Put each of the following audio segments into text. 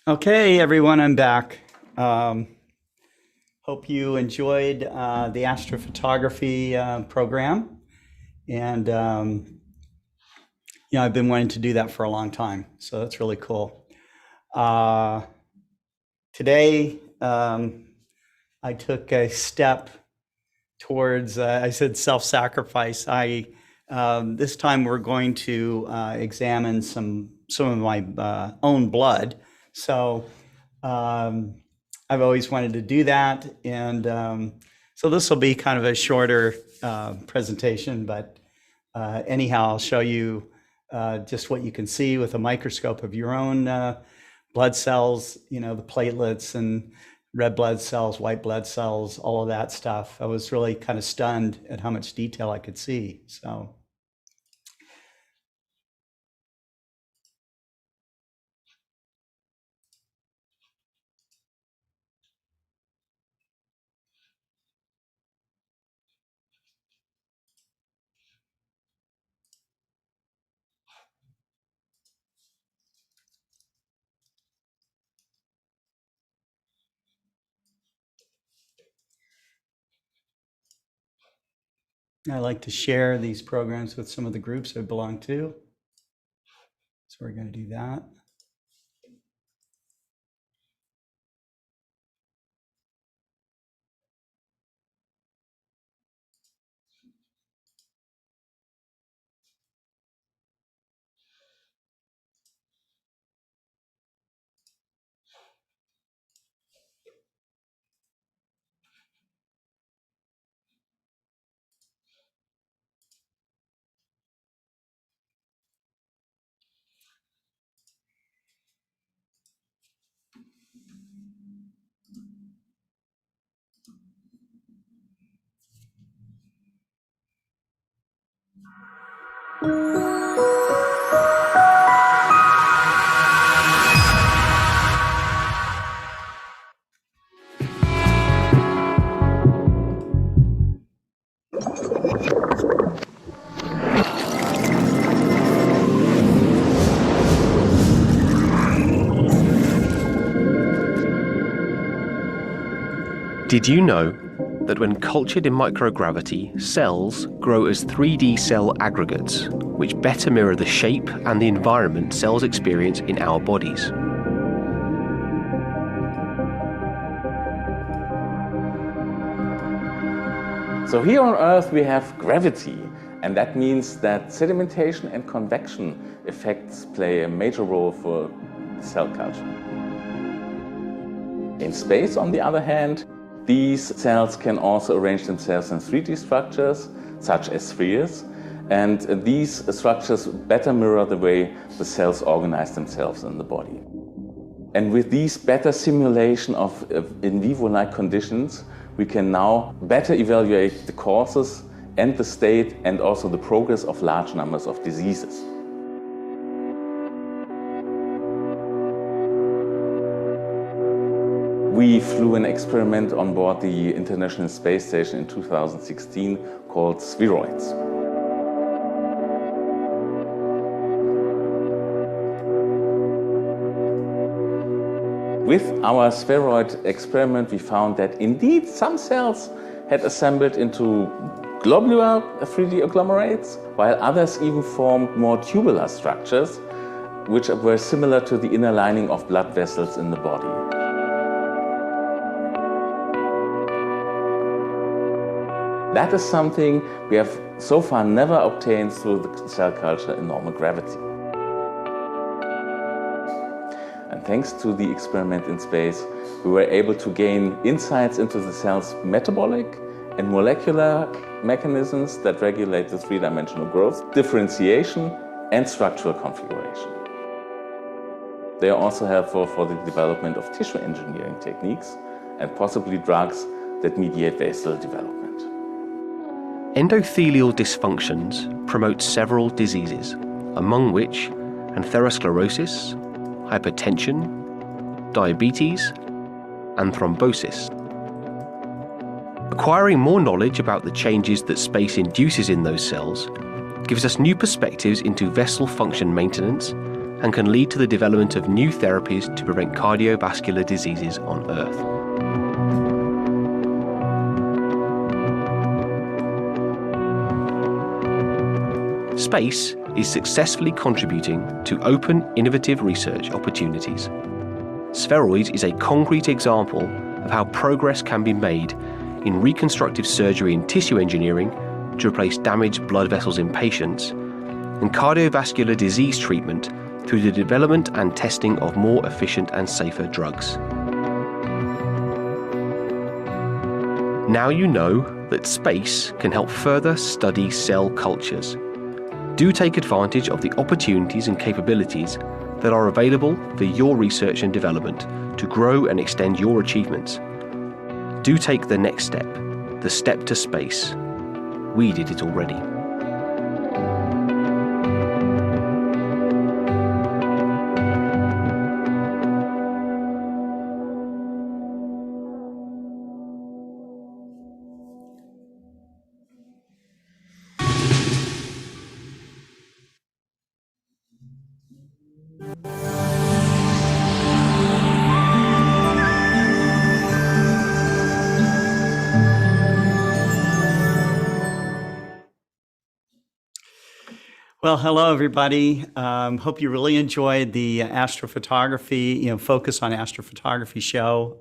Okay, everyone, I'm back. Hope you enjoyed the astrophotography program. And, I've been wanting to do that for a long time, so that's really cool. Today, I took a step towards, I said self-sacrifice. This time we're going to examine some of my own blood. So I've always wanted to do that. And so this will be kind of a shorter presentation, but anyhow, I'll show you just what you can see with a microscope of your own blood cells, the platelets and red blood cells, white blood cells, all of that stuff. I was really kind of stunned at how much detail I could see. So. I like to share these programs with some of the groups I belong to. So we're going to do that. Did you know that when cultured in microgravity, cells grow as 3D cell aggregates, which better mirror the shape and the environment cells experience in our bodies? So here on Earth we have gravity, and that means that sedimentation and convection effects play a major role for cell culture. In space, on the other hand, these cells can also arrange themselves in 3D structures, such as spheres, and these structures better mirror the way the cells organize themselves in the body. And with these better simulation of in vivo-like conditions, we can now better evaluate the causes and the state and also the progress of large numbers of diseases. We flew an experiment on board the International Space Station in 2016 called spheroids. With our spheroid experiment, we found that indeed some cells had assembled into globular 3D agglomerates, while others even formed more tubular structures, which were similar to the inner lining of blood vessels in the body. That is something we have so far never obtained through the cell culture in normal gravity. And thanks to the experiment in space, we were able to gain insights into the cell's metabolic and molecular mechanisms that regulate the three-dimensional growth, differentiation, and structural configuration. They are also helpful for the development of tissue engineering techniques and possibly drugs that mediate vascular development. Endothelial dysfunctions promote several diseases, among which atherosclerosis, hypertension, diabetes, and thrombosis. Acquiring more knowledge about the changes that space induces in those cells gives us new perspectives into vessel function maintenance and can lead to the development of new therapies to prevent cardiovascular diseases on Earth. Space is successfully contributing to open, innovative research opportunities. Spheroids is a concrete example of how progress can be made in reconstructive surgery and tissue engineering to replace damaged blood vessels in patients, and cardiovascular disease treatment through the development and testing of more efficient and safer drugs. Now you know that space can help further study cell cultures. Do take advantage of the opportunities and capabilities that are available for your research and development to grow and extend your achievements. Do take the next step, the step to space. We did it already. Well, hello, everybody. Hope you really enjoyed the astrophotography, focus on astrophotography show.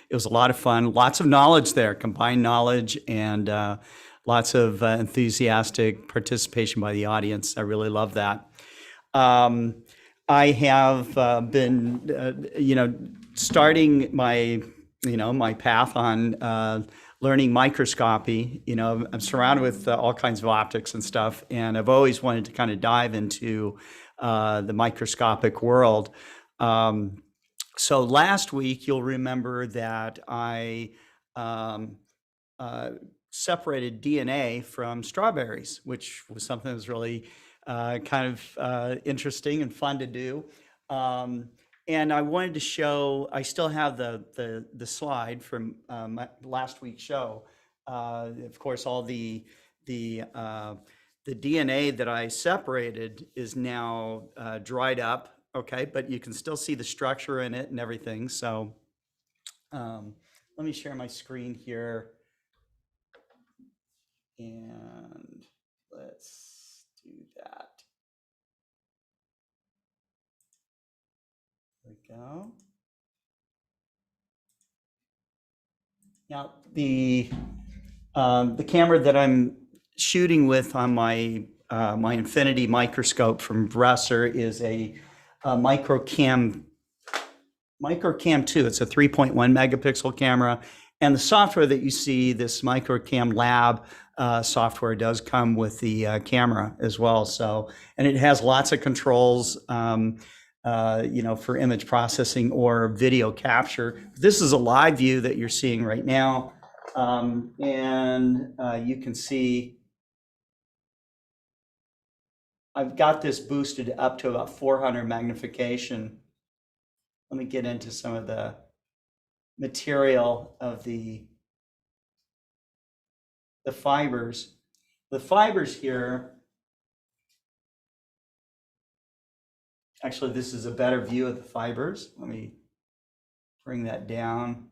It was a lot of fun, lots of knowledge there, combined knowledge, and lots of enthusiastic participation by the audience. I really love that. I have been, starting my, my path on learning microscopy. I'm surrounded with all kinds of optics and stuff, and I've always wanted to kind of dive into the microscopic world. So last week, you'll remember that I separated DNA from strawberries, which was something that was really kind of interesting and fun to do. And I wanted to show, I still have the slide from my last week's show. Of course, all the DNA that I separated is now dried up, okay? But you can still see the structure in it and everything. So let me share my screen here. And let's do that. There we go. Now, the camera that I'm shooting with on my my Infinity microscope from Bresser is a MicroCam 2. It's a 3.1 megapixel camera, and the software that you see, this MicroCam Lab software, does come with the camera as well. So, and it has lots of controls, for image processing or video capture. This is a live view that you're seeing right now, and you can see I've got this boosted up to about 400 magnification. Let me get into some of the material of the fibers. The fibers here, actually, this is a better view of the fibers. Let me bring that down.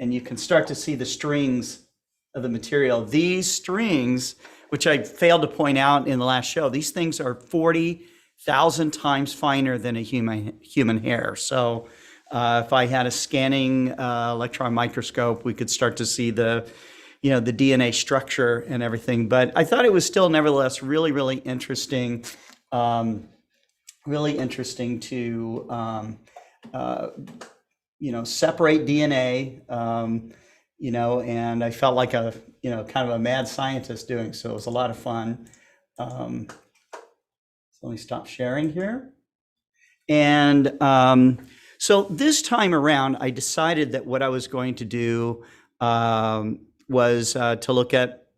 And you can start to see the strings of the material. These strings, which I failed to point out in the last show, these things are 40,000 times finer than a human hair. So if I had a scanning electron microscope, we could start to see the DNA structure and everything. But I thought it was still nevertheless really, really interesting. Really interesting to separate DNA, and I felt like a kind of a mad scientist doing so. It was a lot of fun. So let me stop sharing here. And so this time around, I decided that what I was going to do was to look at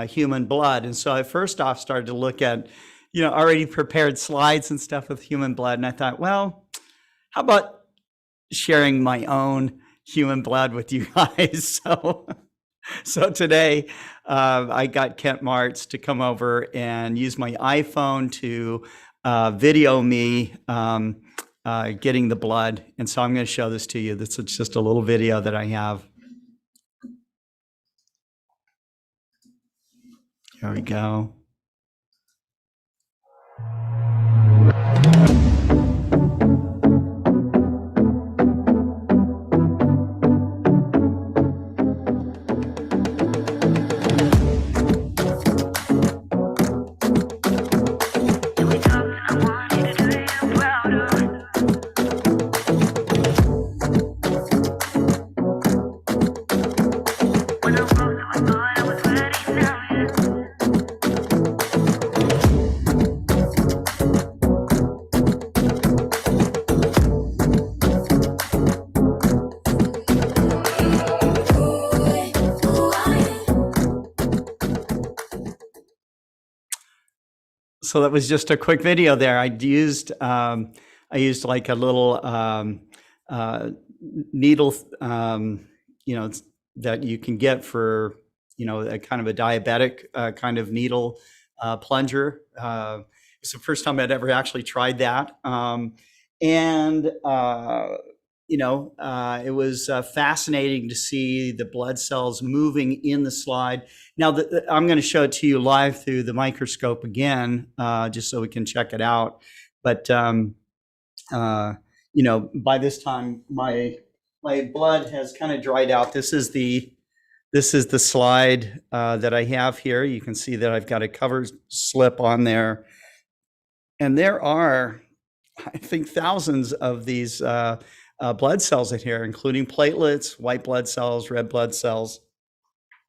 human blood. And so I first off started to look at already prepared slides and stuff with human blood. And I thought, well, how about sharing my own human blood with you guys? So today I got Kent Martz to come over and use my iPhone to video me getting the blood. And so I'm going to show this to you. This is just a little video that I have. There we go. So that was just a quick video there. I used like a little needle, that you can get for, a kind of a diabetic kind of needle plunger. It's the first time I'd ever actually tried that. It was fascinating to see the blood cells moving in the slide. Now, I'm going to show it to you live through the microscope again, just so we can check it out. But, by this time, my blood has kind of dried out. This is the slide that I have here. You can see that I've got a cover slip on there. And there are, I think, thousands of these blood cells in here, including platelets, white blood cells, red blood cells.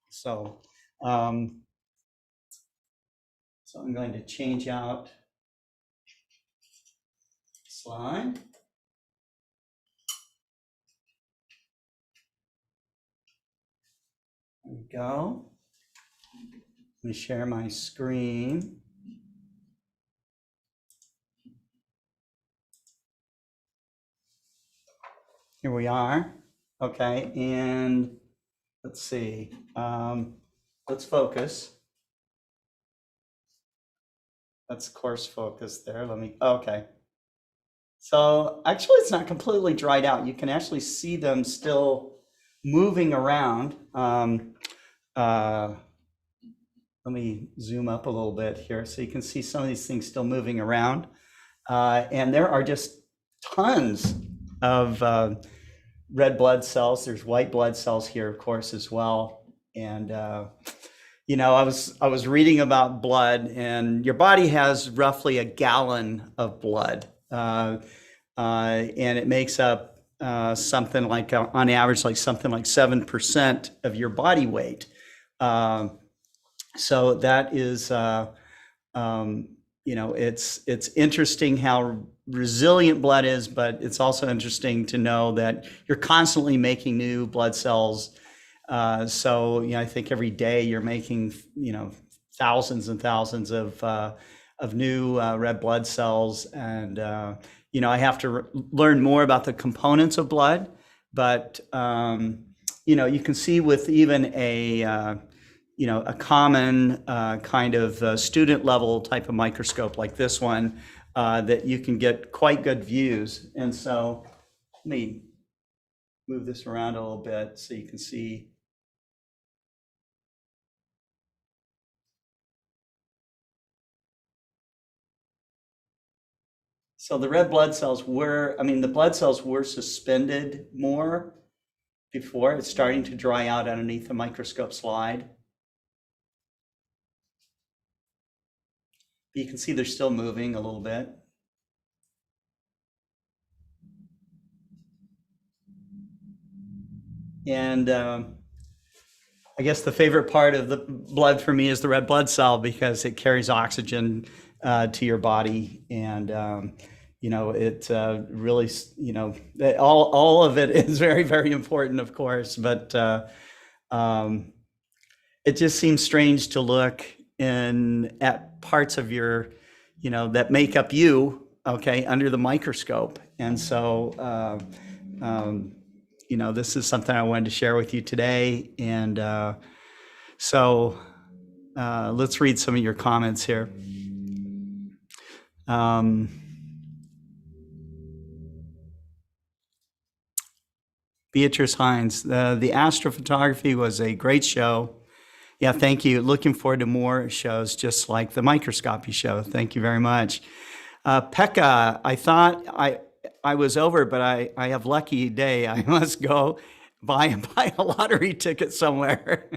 So I'm going to change out slide. There we go. Let me share my screen. Here we are. Okay, and let's see. Let's focus. Let's course focus there. Okay. So actually it's not completely dried out. You can actually see them still moving around. Let me zoom up a little bit here so you can see some of these things still moving around. And there are just tons of red blood cells. There's white blood cells here, of course, as well. And I was reading about blood, and your body has roughly a gallon of blood, and it makes up something like, on average, like something like 7% of your body weight. So that is, it's interesting how resilient blood is, but it's also interesting to know that you're constantly making new blood cells. I think every day you're making, thousands and thousands of new red blood cells. And, I have to learn more about the components of blood, but, you can see with even a common kind of student level type of microscope like this one, that you can get quite good views. And so let me move this around a little bit so you can see. So the red blood cells the blood cells were suspended more before. It's starting to dry out underneath the microscope slide. You can see they're still moving a little bit. And I guess the favorite part of the blood for me is the red blood cell, because it carries oxygen to your body. And, it really, all of it is very, very important, of course. But it just seems strange to look at parts of your, that make up you, okay, under the microscope. And so, this is something I wanted to share with you today. And let's read some of your comments here. Beatrice Hines, the astrophotography was a great show. Yeah, thank you. Looking forward to more shows just like the microscopy show. Thank you very much. Pekka, I thought I was over, but I have lucky day. I must go buy a lottery ticket somewhere.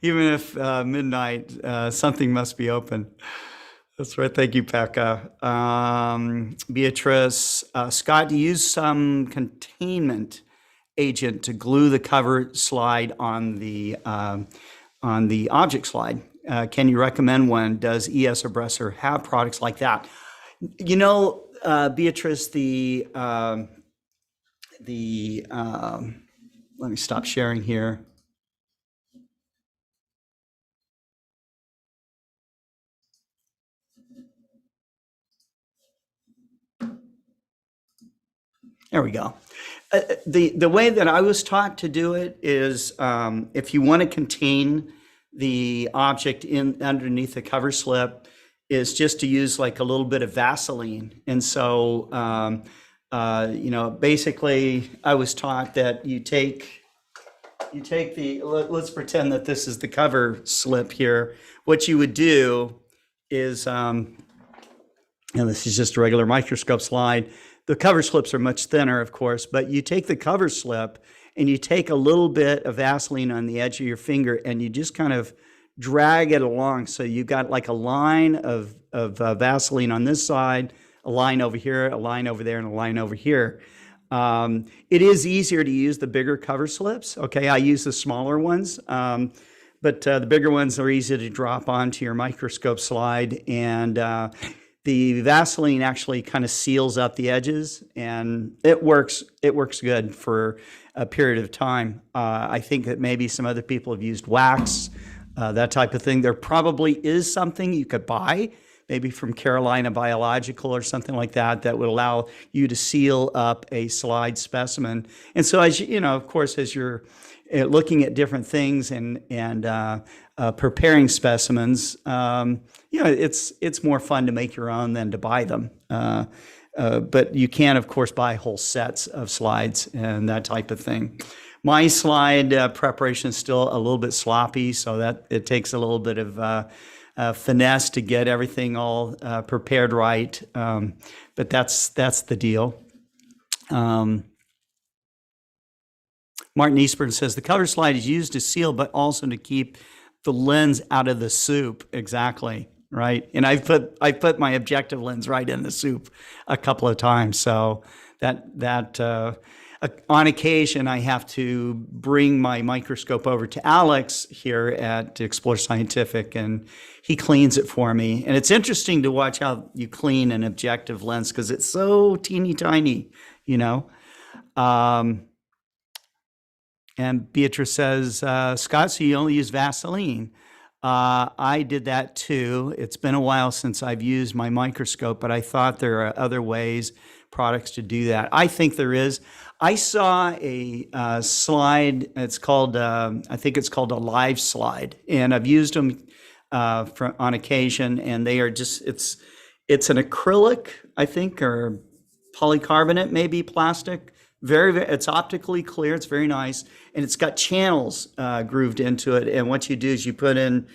Even if midnight, something must be open. That's right. Thank you, Pekka. Beatrice, Scott, do you use some containment agent to glue the cover slide on the object slide? Can you recommend one? Does ES or Bresser have products like that? You know, Beatrice, let me stop sharing here. There we go. The way that I was taught to do it is if you want to contain the object in underneath the cover slip, is just to use like a little bit of Vaseline. And so, you know, basically I was taught that you take let's pretend that this is the cover slip here. What you would do is, and this is just a regular microscope slide. The cover slips are much thinner, of course, but you take the cover slip and you take a little bit of Vaseline on the edge of your finger and you just kind of drag it along. So you've got like a line of Vaseline on this side, a line over here, a line over there, and a line over here. It is easier to use the bigger cover slips. Okay, I use the smaller ones, but the bigger ones are easy to drop onto your microscope slide, and the Vaseline actually kind of seals up the edges, and it works good for a period of time. I think that maybe some other people have used wax, that type of thing. There probably is something you could buy, maybe from Carolina Biological or something like that, that would allow you to seal up a slide specimen. And so, as you know, of course, as you're looking at different things and preparing specimens, you know, it's more fun to make your own than to buy them. But you can, of course, buy whole sets of slides and that type of thing. My slide preparation is still a little bit sloppy, so that it takes a little bit of finesse to get everything all prepared right. But that's the deal. Martin Eastburn says the cover slide is used to seal, but also to keep the lens out of the soup. Exactly, right? And I've put my objective lens right in the soup a couple of times. So that on occasion I have to bring my microscope over to Alex here at Explore Scientific, and he cleans it for me. And it's interesting to watch how you clean an objective lens because it's so teeny tiny, you know. And Beatrice says, Scott, so you only use Vaseline. I did that too. It's been a while since I've used my microscope, but I thought there are other ways, products to do that. I think there is. I saw a slide, it's called, I think it's called a live slide, and I've used them on occasion, and they are just, it's an acrylic, I think, or polycarbonate, maybe plastic. It's optically clear, it's very nice, and it's got channels grooved into it. And what you do is you can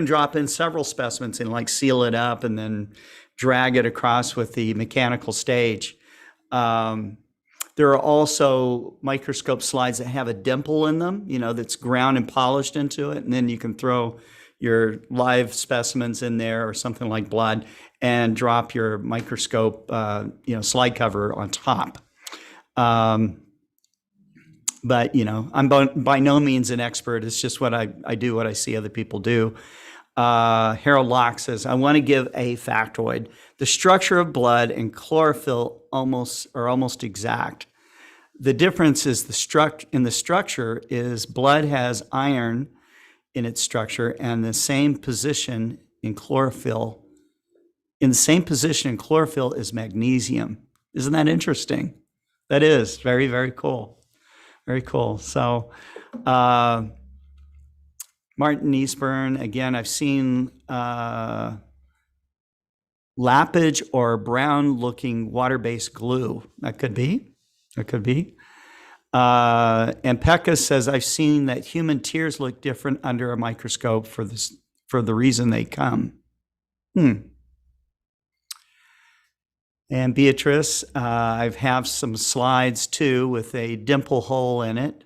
drop in several specimens and like seal it up and then drag it across with the mechanical stage. There are also microscope slides that have a dimple in them, you know, that's ground and polished into it, and then you can throw your live specimens in there or something like blood and drop your microscope, you know, slide cover on top. But, you know, I'm by no means an expert. It's just what I do, what I see other people do. Harold Locke says, I want to give a factoid. The structure of blood and chlorophyll are almost exact. The difference is in the structure is blood has iron in its structure, and the same position in chlorophyll. In the same position in chlorophyll is magnesium. Isn't that interesting? That is very, very cool. Very cool. So, Martin Eastburn, again, I've seen lappage or brown-looking water-based glue. That could be. That could be. And Pekka says, I've seen that human tears look different under a microscope for the reason they come. And Beatrice, I have some slides too with a dimple hole in it.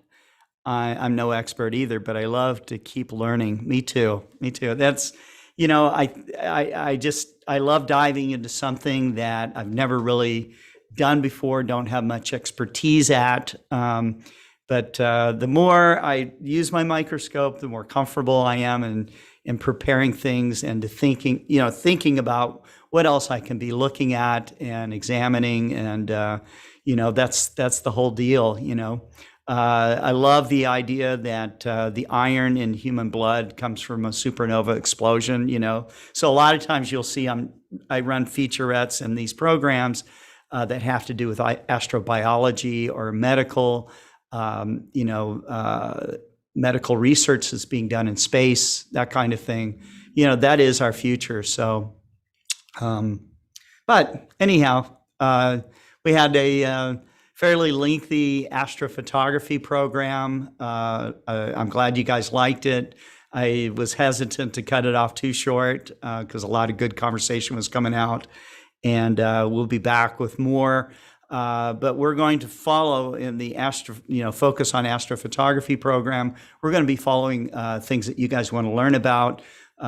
I'm no expert either, but I love to keep learning. Me too. Me too. That's, I love diving into something that I've never really done before, don't have much expertise at. But the more I use my microscope, the more comfortable I am in preparing things and to thinking about what else I can be looking at and examining. And, that's the whole deal, I love the idea that the iron in human blood comes from a supernova explosion, So a lot of times you'll see I run featurettes in these programs that have to do with astrobiology or medical, medical research that's being done in space, that kind of thing. That is our future. So, but anyhow, we had a fairly lengthy astrophotography program. I'm glad you guys liked it. I was hesitant to cut it off too short because a lot of good conversation was coming out. And we'll be back with more. But we're going to follow in the focus on astrophotography program. We're going to be following things that you guys want to learn about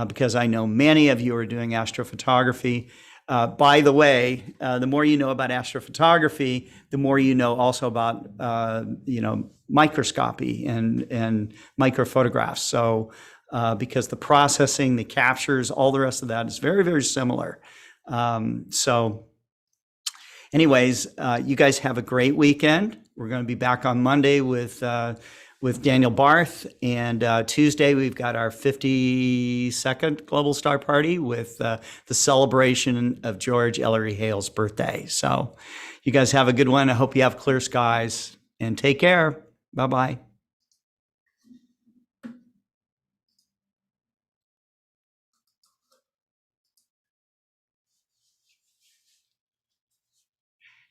because I know many of you are doing astrophotography. By the way, the more you know about astrophotography, the more you know also about microscopy and microphotographs. So because the processing, the captures, all the rest of that is very, very similar. So anyways, you guys have a great weekend. We're going to be back on Monday with Daniel Barth, and Tuesday we've got our 52nd Global Star Party with the celebration of George Ellery Hale's birthday. So you guys have a good one. I hope you have clear skies, and take care. Bye-bye.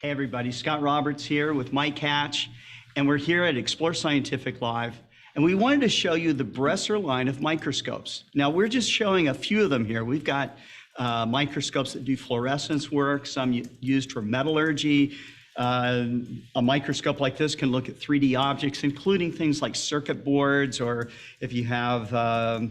Hey everybody, Scott Roberts here with Mike Hatch, and we're here at Explore Scientific Live, and we wanted to show you the Bresser line of microscopes. Now we're just showing a few of them here. We've got microscopes that do fluorescence work, some used for metallurgy. A microscope like this can look at 3D objects, including things like circuit boards, or if you have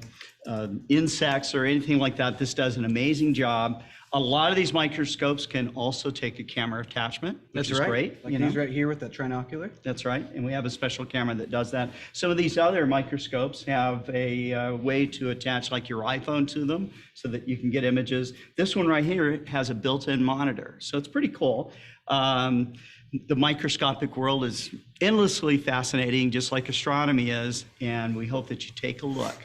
insects or anything like that, this does an amazing job. A lot of these microscopes can also take a camera attachment, which is great. Like these right here with that trinocular. That's right, and we have a special camera that does that. Some of these other microscopes have a way to attach like your iPhone to them so that you can get images. This one right here has a built-in monitor, so it's pretty cool. The microscopic world is endlessly fascinating, just like astronomy is, and we hope that you take a look.